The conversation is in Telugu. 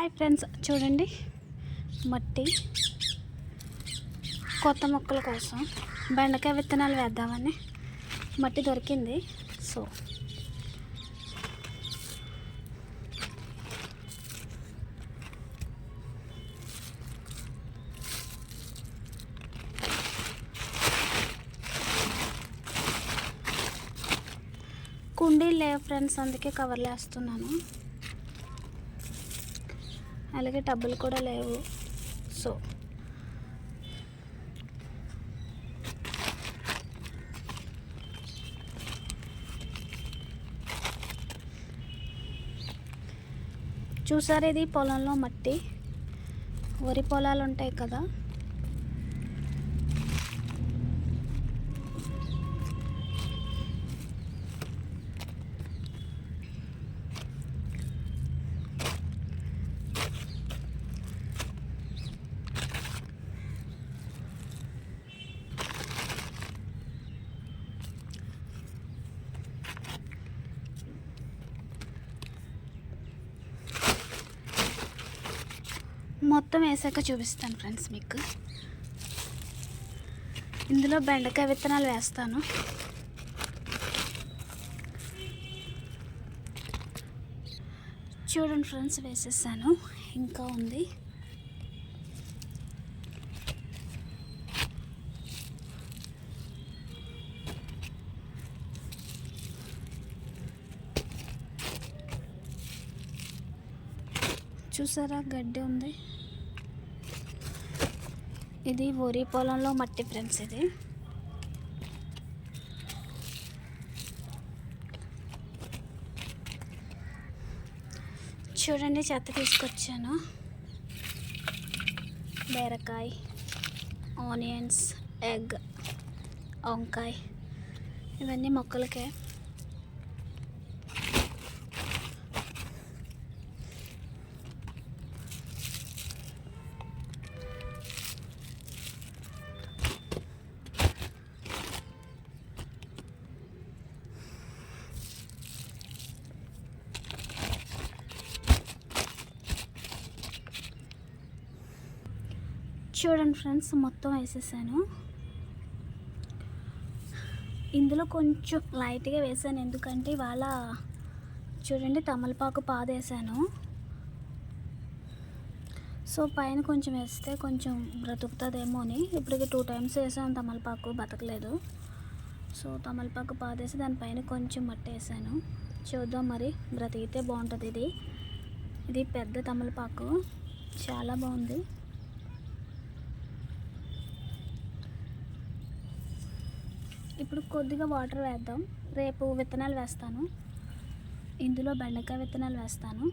హాయ్ ఫ్రెండ్స్, చూడండి మట్టి కొత్త మొక్కల కోసం బెండకాయ విత్తనాలు వేద్దామని మట్టి దొరికింది. సో కుండీలు లేవు ఫ్రెండ్స్, అందుకే కవర్లు వేస్తున్నాను. అలాగే టబ్బులు కూడా లేవు. సో చూసారు, ఇది పొలంలో మట్టి, వరి పొలాలు ఉంటాయి కదా, మొత్తం వేసాక చూపిస్తాను ఫ్రెండ్స్ మీకు. ఇందులో బెండకాయ విత్తనాలు వేస్తాను. చూడండి ఫ్రెండ్స్, వేసేసాను. ఇంకా ఉంది. చూసారా, గడ్డి ఉంది. ఇది వరి పొలంలో మట్టి ఫ్రెండ్స్. ఇది చూడండి, చెత్త తీసుకొచ్చాను. బీరకాయ, ఆనియన్స్, ఎగ్, వంకాయ, ఇవన్నీ మొక్కలకే. చూడండి ఫ్రెండ్స్, మొత్తం వేసేసాను. ఇందులో కొంచెం లైట్గా వేసాను, ఎందుకంటే ఇవాళ చూడండి తమలపాకు పాదేసాను. సో పైన కొంచెం వేస్తే కొంచెం బ్రతుకుతుందేమో అని ఇప్పటికి 2 times వేసాను. తమలపాకు బతకలేదు. సో తమలపాకు పాదేసి దానిపైన కొంచెం మట్టి వేసాను. చూద్దాం, మరి బ్రతికితే బాగుంటుంది. ఇది పెద్ద తమలపాకు, చాలా బాగుంది. ఇప్పుడు కొద్దిగా వాటర్ వేద్దాం. రేపు విత్తనాలు వేస్తాను. ఇందులో బెండకాయ విత్తనాలు వేస్తాను.